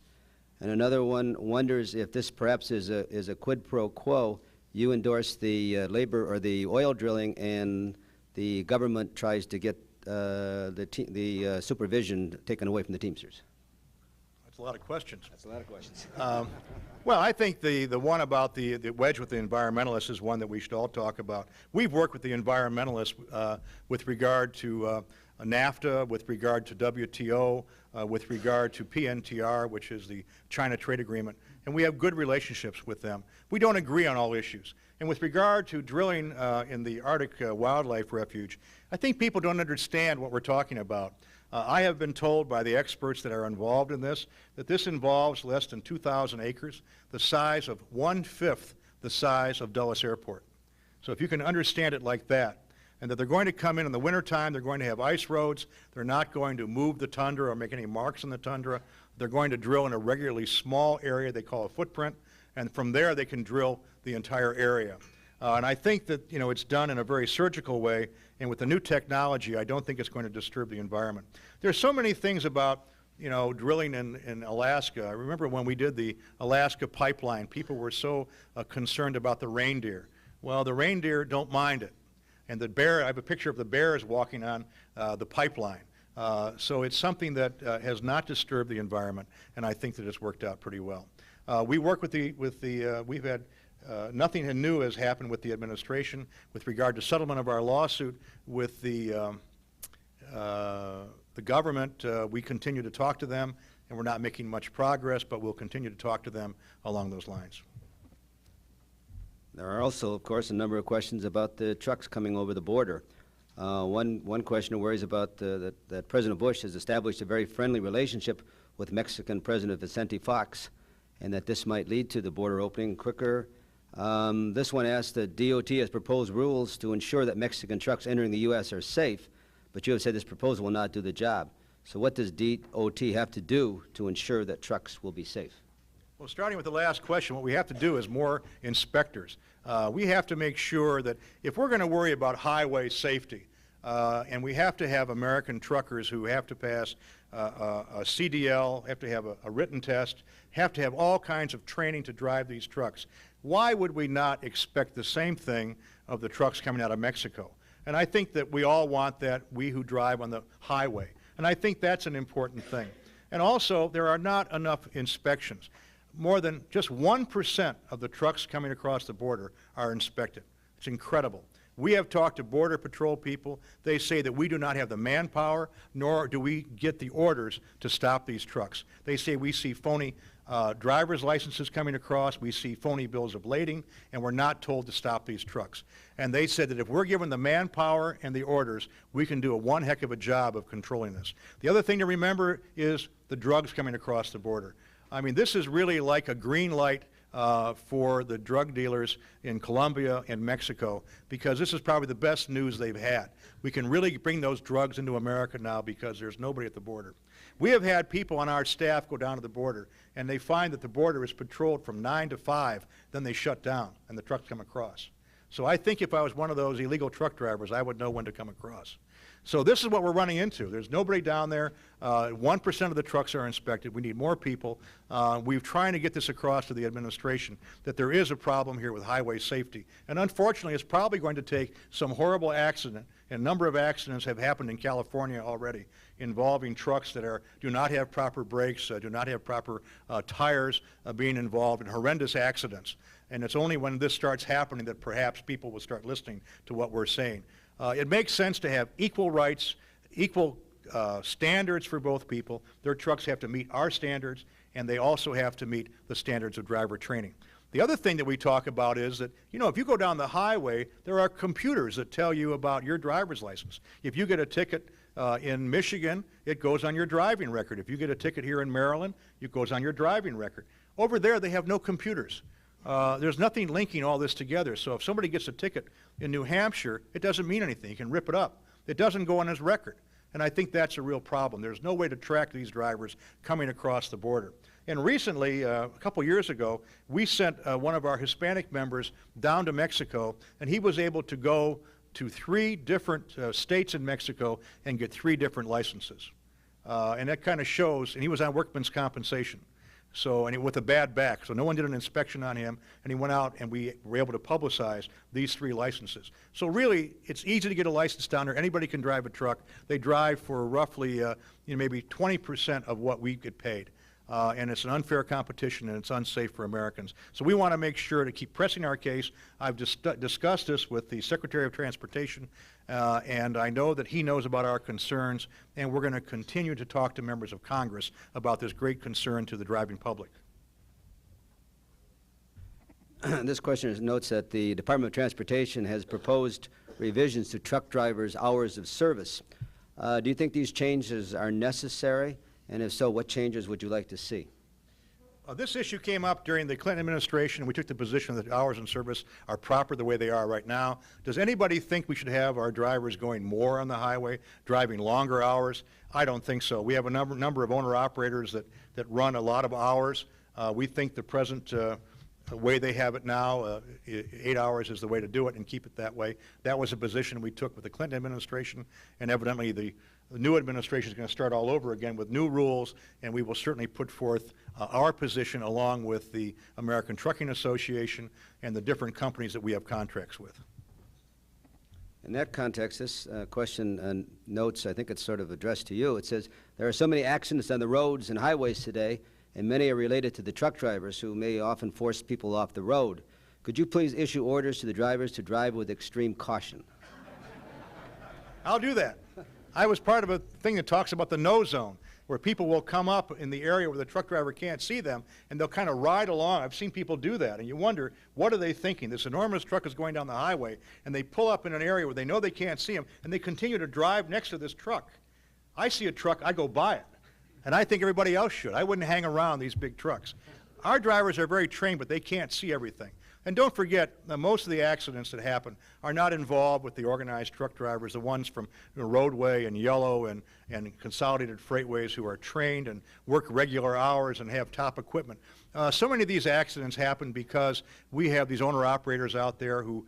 And another one wonders if this perhaps is a quid pro quo. You endorse the labor or the oil drilling, and the government tries to get the supervision taken away from the Teamsters. That's a lot of questions. That's a lot of questions. Well, I think the one about the wedge with the environmentalists is one that we should all talk about. We've worked with the environmentalists with regard to NAFTA, with regard to WTO, with regard to PNTR, which is the China Trade Agreement, and we have good relationships with them. We don't agree on all issues. And with regard to drilling in the Arctic Wildlife Refuge, I think people don't understand what we're talking about. I have been told by the experts that are involved in this that this involves less than 2,000 acres, the size of 1/5 the size of Dulles Airport. So if you can understand it like that, and that they're going to come in the wintertime, they're going to have ice roads, they're not going to move the tundra or make any marks in the tundra, they're going to drill in a regularly small area they call a footprint, and from there they can drill the entire area. And I think that, you know, it's done in a very surgical way, and with the new technology, I don't think it's going to disturb the environment. There's so many things about you know, drilling in Alaska. I remember when we did the Alaska pipeline, people were so concerned about the reindeer. Well, the reindeer don't mind it. And the bear, I have a picture of the bears walking on the pipeline. So it's something that has not disturbed the environment, and I think that it's worked out pretty well. We work with we've had, nothing new has happened with the administration with regard to settlement of our lawsuit with the government. We continue to talk to them, and we're not making much progress, but we'll continue to talk to them along those lines. There are also, of course, a number of questions about the trucks coming over the border. One questioner worries about that President Bush has established a very friendly relationship with Mexican President Vicente Fox, and that this might lead to the border opening quicker. This one asks that DOT has proposed rules to ensure that Mexican trucks entering the U.S. are safe, but you have said this proposal will not do the job. So what does DOT have to do to ensure that trucks will be safe? Well, starting with the last question, what we have to do is more inspectors. We have to make sure that if we're going to worry about highway safety, and we have to have American truckers who have to pass a CDL, have to have a written test, have to have all kinds of training to drive these trucks, why would we not expect the same thing of the trucks coming out of Mexico? And I think that we all want that, we who drive on the highway. And I think that's an important thing. And also, there are not enough inspections. More than just 1% of the trucks coming across the border are inspected. It's incredible. We have talked to Border Patrol people. They say that we do not have the manpower, nor do we get the orders to stop these trucks. They say we see phony driver's licenses coming across, we see phony bills of lading, and we're not told to stop these trucks. And they said that if we're given the manpower and the orders, we can do one heck of a job of controlling this. The other thing to remember is the drugs coming across the border. I mean, this is really like a green light for the drug dealers in Colombia and Mexico, because this is probably the best news they've had. We can really bring those drugs into America now because there's nobody at the border. We have had people on our staff go down to the border, and they find that the border is patrolled from 9 to 5, then they shut down, and the trucks come across. So I think if I was one of those illegal truck drivers, I would know when to come across. So this is what we're running into. There's nobody down there. 1% of the trucks are inspected. We need more people. We're trying to get this across to the administration that there is a problem here with highway safety. And unfortunately, it's probably going to take some horrible accident. And a number of accidents have happened in California already involving trucks that do not have proper brakes, do not have proper tires, being involved in horrendous accidents. And it's only when this starts happening that perhaps people will start listening to what we're saying. It makes sense to have equal rights, equal standards for both people. Their trucks have to meet our standards, and they also have to meet the standards of driver training. The other thing that we talk about is that, you know, if you go down the highway, there are computers that tell you about your driver's license. If you get a ticket in Michigan, it goes on your driving record. If you get a ticket here in Maryland, it goes on your driving record. Over there, they have no computers. There's nothing linking all this together. So if somebody gets a ticket in New Hampshire, it doesn't mean anything. You can rip it up. It doesn't go on his record. And I think that's a real problem. There's no way to track these drivers coming across the border. And recently, a couple years ago, we sent one of our Hispanic members down to Mexico, and he was able to go to 3 different states in Mexico and get 3 different licenses. And that kind of shows, and he was on workman's compensation. So, and with a bad back. So no one did an inspection on him, and he went out, and we were able to publicize these 3 licenses. So really, it's easy to get a license down there. Anybody can drive a truck. They drive for roughly, maybe 20% of what we get paid. And it's an unfair competition, and it's unsafe for Americans. So we want to make sure to keep pressing our case. I've discussed this with the Secretary of Transportation, and I know that he knows about our concerns, and we're going to continue to talk to members of Congress about this great concern to the driving public. This question notes that the Department of Transportation has proposed revisions to truck drivers' hours of service. Do you think these changes are necessary? And if so, what changes would you like to see? This issue came up during the Clinton administration. We took the position that hours in service are proper the way they are right now. Does anybody think we should have our drivers going more on the highway, driving longer hours? I don't think so. We have a number of owner-operators that run a lot of hours. We think the present way they have it now, 8 hours is the way to do it and keep it that way. That was a position we took with the Clinton administration, and evidently the the new administration is going to start all over again with new rules, and we will certainly put forth our position along with the American Trucking Association and the different companies that we have contracts with. In that context, this question notes, I think it's sort of addressed to you. It says, there are so many accidents on the roads and highways today, and many are related to the truck drivers who may often force people off the road. Could you please issue orders to the drivers to drive with extreme caution? I'll do that. I was part of a thing that talks about the no zone, where people will come up in the area where the truck driver can't see them, and they'll kind of ride along. I've seen people do that, and you wonder, what are they thinking? This enormous truck is going down the highway, and they pull up in an area where they know they can't see them, and they continue to drive next to this truck. I see a truck, I go by it, and I think everybody else should. I wouldn't hang around these big trucks. Our drivers are very trained, but they can't see everything. And don't forget, most of the accidents that happen are not involved with the organized truck drivers, the ones from roadway and yellow and consolidated freightways who are trained and work regular hours and have top equipment. So many of these accidents happen because we have these owner-operators out there who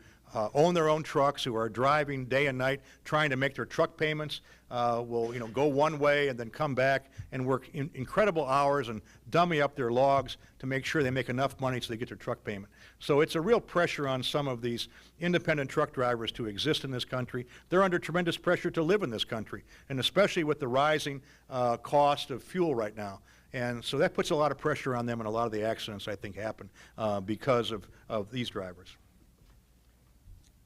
own their own trucks, who are driving day and night trying to make their truck payments, will go one way and then come back and work incredible hours and dummy up their logs to make sure they make enough money so they get their truck payment. So it's a real pressure on some of these independent truck drivers to exist in this country. They're under tremendous pressure to live in this country, and especially with the rising cost of fuel right now. And so that puts a lot of pressure on them, and a lot of the accidents, I think, happen because of these drivers.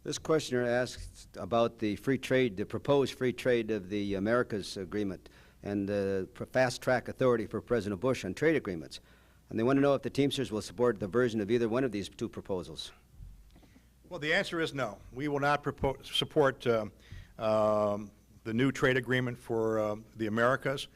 This questioner asked about the free trade, the proposed free trade of the Americas Agreement and the fast-track authority for President Bush on trade agreements. And they want to know if the Teamsters will support the version of either one of these two proposals. Well, the answer is no. We will not support the new trade agreement for the Americas.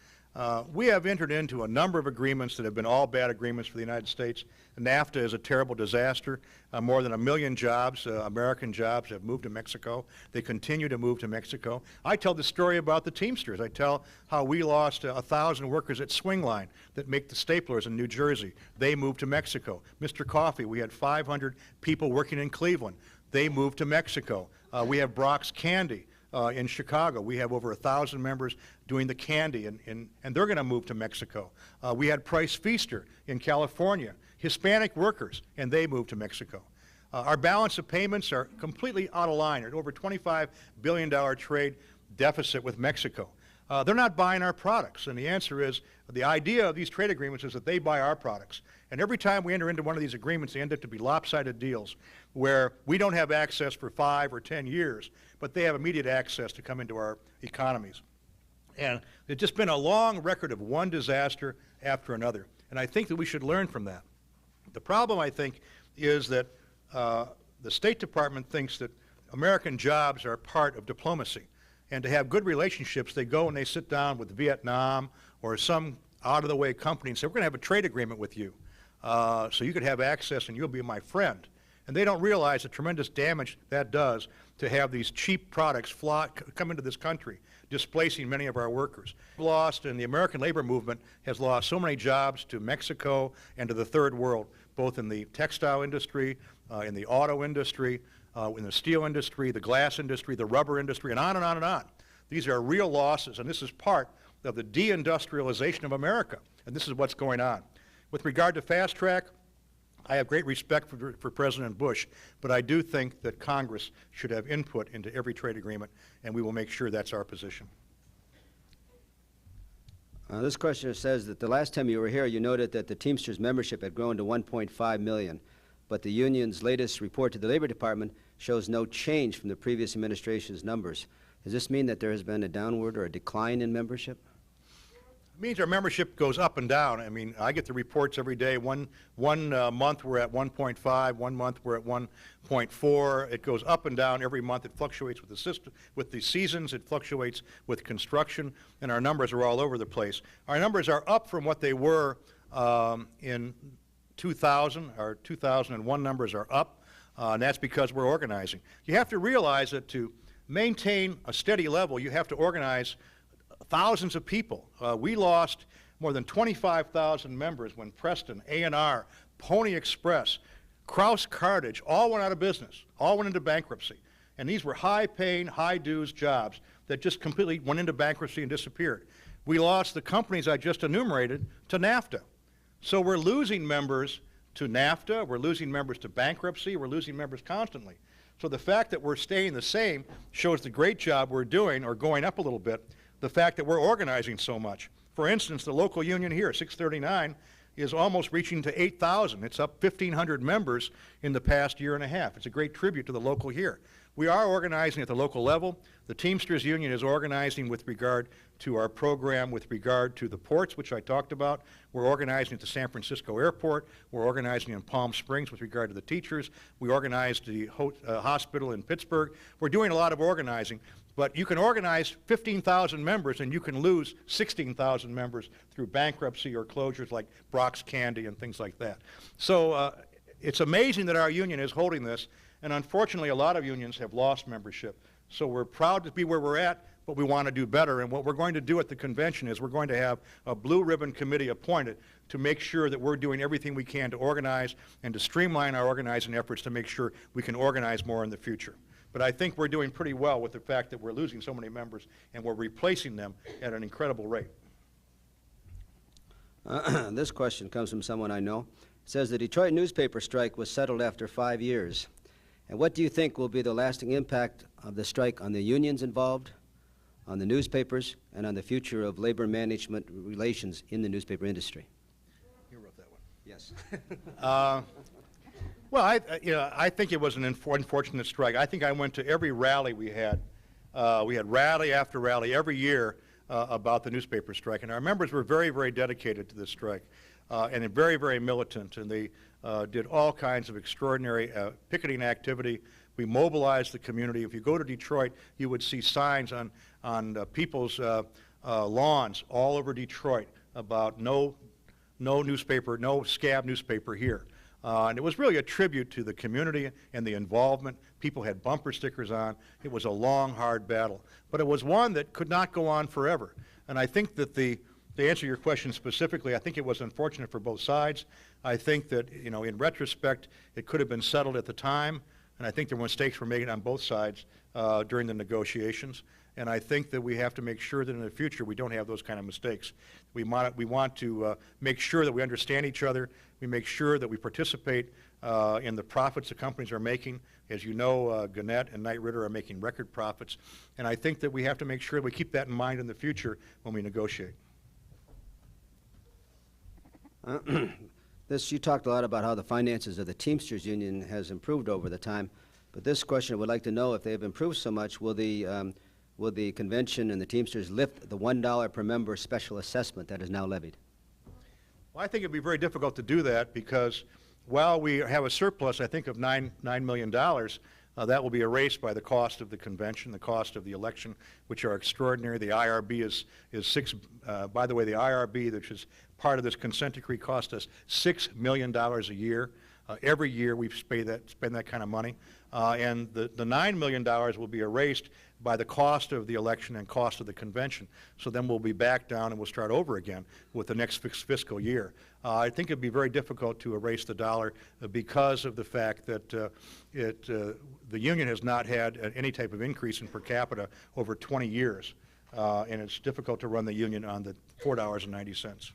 We have entered into a number of agreements that have been all bad agreements for the United States. NAFTA is a terrible disaster. More than 1 million jobs, American jobs, have moved to Mexico. They continue to move to Mexico. I tell the story about the Teamsters. I tell how we lost 1,000 workers at Swingline that make the staplers in New Jersey. They moved to Mexico. Mr. Coffee, we had 500 people working in Cleveland. They moved to Mexico. We have Brock's Candy. In Chicago, we have over 1,000 members doing the candy, and they're going to move to Mexico. We had Price Feaster in California, Hispanic workers, and they moved to Mexico. Our balance of payments are completely out of line at over $25 billion trade deficit with Mexico. They're not buying our products, and the answer is the idea of these trade agreements is that they buy our products. And every time we enter into one of these agreements, they end up to be lopsided deals where we don't have access for 5 or 10 years, but they have immediate access to come into our economies. And it's just been a long record of one disaster after another. And I think that we should learn from that. The problem, I think, is that the State Department thinks that American jobs are part of diplomacy. And to have good relationships, they go and they sit down with Vietnam or some out-of-the-way company and say, we're going to have a trade agreement with you. So you could have access and you'll be my friend. And they don't realize the tremendous damage that does to have these cheap products come into this country, displacing many of our workers. Lost, and the American labor movement has lost so many jobs to Mexico and to the third world, both in the textile industry, in the auto industry, in the steel industry, the glass industry, the rubber industry, and on and on and on. These are real losses, and this is part of the deindustrialization of America, and this is what's going on. With regard to fast track, I have great respect for President Bush, but I do think that Congress should have input into every trade agreement, and we will make sure that's our position. This questioner says that the last time you were here, you noted that the Teamsters membership had grown to 1.5 million, but the union's latest report to the Labor Department shows no change from the previous administration's numbers. Does this mean that there has been a downward or a decline in membership? It means our membership goes up and down. I mean, I get the reports every day. One month we're at 1.5, 1 month we're at 1.4. It goes up and down every month. It fluctuates with the system, with the seasons. It fluctuates with construction, and our numbers are all over the place. Our numbers are up from what they were in 2000. Our 2001 numbers are up, and that's because we're organizing. You have to realize that to maintain a steady level, you have to organize thousands of people. We lost more than 25,000 members when Preston, A&R, Pony Express, Krause Cartage all went out of business, all went into bankruptcy. And these were high-paying, high-dues jobs that just completely went into bankruptcy and disappeared. We lost the companies I just enumerated to NAFTA. So we're losing members to NAFTA, we're losing members to bankruptcy, we're losing members constantly. So the fact that we're staying the same shows the great job we're doing, or going up a little bit, the fact that we're organizing so much. For instance, the local union here, 639, is almost reaching to 8,000. It's up 1,500 members in the past year and a half. It's a great tribute to the local here. We are organizing at the local level. The Teamsters Union is organizing with regard to our program with regard to the ports, which I talked about. We're organizing at the San Francisco airport. We're organizing in Palm Springs with regard to the teachers. We organized the hospital in Pittsburgh. We're doing a lot of organizing. But you can organize 15,000 members and you can lose 16,000 members through bankruptcy or closures like Brock's Candy and things like that. So it's amazing that our union is holding this, and unfortunately a lot of unions have lost membership. So we're proud to be where we're at, but we want to do better. And what we're going to do at the convention is we're going to have a blue ribbon committee appointed to make sure that we're doing everything we can to organize and to streamline our organizing efforts to make sure we can organize more in the future. But I think we're doing pretty well with the fact that we're losing so many members and we're replacing them at an incredible rate. This question comes from someone I know. It says the Detroit newspaper strike was settled after 5 years. And what do you think will be the lasting impact of the strike on the unions involved, on the newspapers, and on the future of labor management relations in the newspaper industry? You wrote that one. Yes. Well, I think it was an unfortunate strike. I think I went to every rally we had. We had rally after rally every year about the newspaper strike, and our members were very, very dedicated to this strike and very, very militant, and they did all kinds of extraordinary picketing activity. We mobilized the community. If you go to Detroit, you would see signs on people's lawns all over Detroit about no newspaper, no scab newspaper here. And it was really a tribute to the community and the involvement. People had bumper stickers on. It was a long, hard battle. But it was one that could not go on forever. And I think that to answer your question specifically, I think it was unfortunate for both sides. I think that, in retrospect, it could have been settled at the time. And I think there were mistakes were made on both sides during the negotiations. And I think that we have to make sure that in the future we don't have those kind of mistakes. We want to make sure that we understand each other. We make sure that we participate in the profits the companies are making. As you know, Gannett and Knight Ridder are making record profits. And I think that we have to make sure we keep that in mind in the future when we negotiate. You talked a lot about how the finances of the Teamsters Union has improved over the time. But this question, I would like to know if they have improved so much, will the convention and the Teamsters lift the $1 per member special assessment that is now levied? Well, I think it would be very difficult to do that because while we have a surplus, I think, of $9 million, that will be erased by the cost of the convention, the cost of the election, which are extraordinary. The IRB is by the way, the IRB, which is part of this consent decree, cost us $6 million a year. Every year we spend that kind of money. And the $9 million will be erased by the cost of the election and cost of the convention. So then we'll be back down and we'll start over again with the next fiscal year. I think it'd be very difficult to erase the dollar because of the fact that the union has not had any type of increase in per capita over 20 years. And it's difficult to run the union on the $4.90.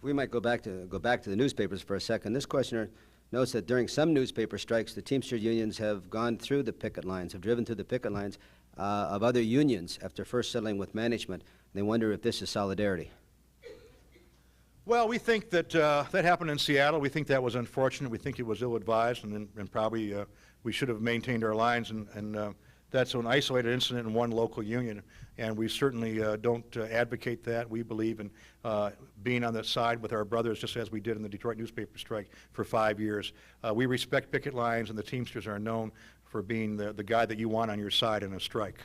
We might go back to the newspapers for a second. This questioner notes that during some newspaper strikes, the Teamsters unions have gone through the picket lines, have driven through the picket lines of other unions after first settling with management. They wonder if this is solidarity. Well, we think that that happened in Seattle. We think that was unfortunate. We think it was ill-advised, and probably we should have maintained our lines. And that's an isolated incident in one local union, and we certainly don't advocate that. We believe in being on the side with our brothers, just as we did in the Detroit newspaper strike for 5 years. We respect picket lines, and the Teamsters are known for being the guy that you want on your side in a strike.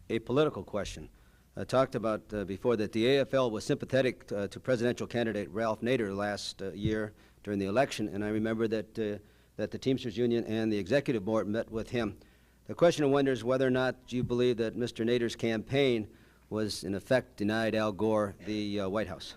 A political question. I talked about before that the AFL was sympathetic to presidential candidate Ralph Nader last year during the election, and I remember that the Teamsters Union and the Executive Board met with him. The question wonders whether or not you believe that Mr. Nader's campaign was, in effect, denied Al Gore the White House.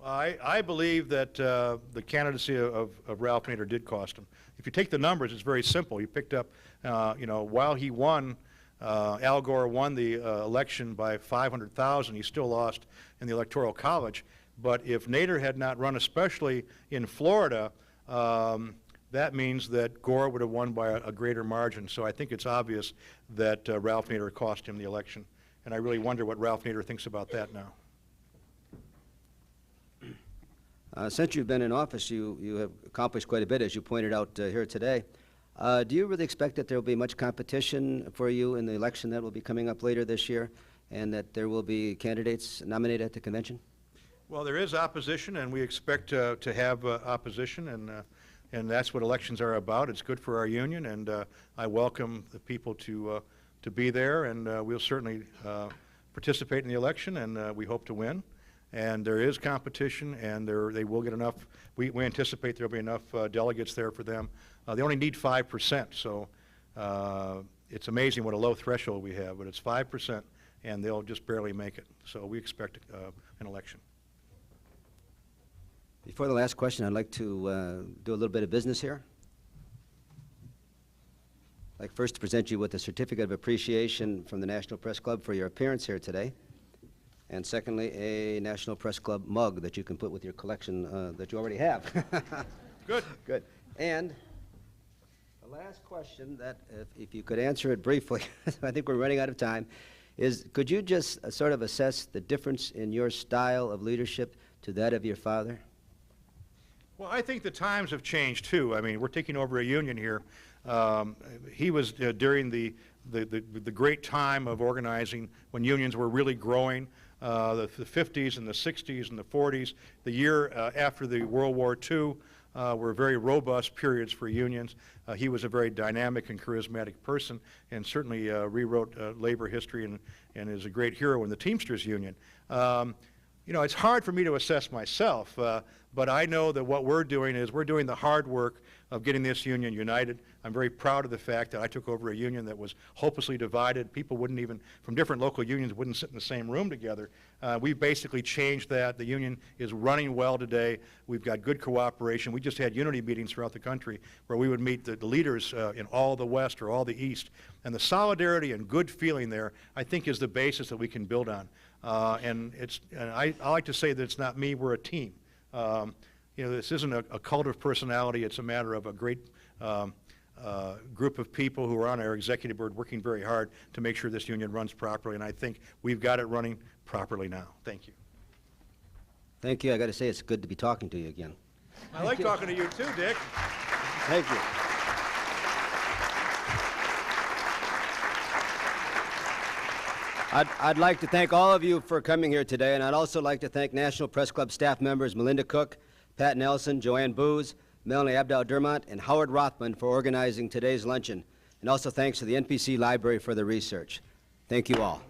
I believe that the candidacy of Ralph Nader did cost him. If you take the numbers, it's very simple. He picked up, while he won, Al Gore won the election by 500,000. He still lost in the Electoral College. But if Nader had not run, especially in Florida, that means that Gore would have won by a greater margin. So I think it's obvious that Ralph Nader cost him the election. And I really wonder what Ralph Nader thinks about that now. Since you've been in office, you have accomplished quite a bit, as you pointed out here today. Do you really expect that there will be much competition for you in the election that will be coming up later this year, and that there will be candidates nominated at the convention? Well, there is opposition, and we expect to have opposition, and that's what elections are about. It's good for our union, and I welcome the people to be there, and we'll certainly participate in the election, and we hope to win. And there is competition, and they will get enough. We anticipate there will be enough delegates there for them. They only need 5%, so it's amazing what a low threshold we have, but it's 5%, and they'll just barely make it. So we expect an election. Before the last question, I'd like to do a little bit of business here. I'd like first to present you with a certificate of appreciation from the National Press Club for your appearance here today. And secondly, a National Press Club mug that you can put with your collection that you already have. Good. Good. And the last question that, if you could answer it briefly, I think we're running out of time, is could you just sort of assess the difference in your style of leadership to that of your father? Well, I think the times have changed, too. I mean, we're taking over a union here. He was during the great time of organizing when unions were really growing, the 50s and the 60s and the 40s. The year after the World War II were very robust periods for unions. He was a very dynamic and charismatic person, and certainly rewrote labor history and is a great hero in the Teamsters Union. You know, it's hard for me to assess myself, but I know that what we're doing is we're doing the hard work of getting this union united. I'm very proud of the fact that I took over a union that was hopelessly divided. People wouldn't even, from different local unions, wouldn't sit in the same room together. We've basically changed that. The union is running well today. We've got good cooperation. We just had unity meetings throughout the country where we would meet the leaders in all the West or all the East. And the solidarity and good feeling there, I think, is the basis that we can build on. And I like to say that it's not me, we're a team. You know, this isn't a cult of personality. It's a matter of a great group of people who are on our executive board working very hard to make sure this union runs properly, and I think we've got it running properly now. Thank you. Thank you. I got to say, it's good to be talking to you again. I like talking to you too, Dick. Thank you. I'd like to thank all of you for coming here today, and I'd also like to thank National Press Club staff members Melinda Cook, Pat Nelson, Joanne Booz, Melanie Abdal-Dermont, and Howard Rothman for organizing today's luncheon. And also thanks to the NPC Library for the research. Thank you all.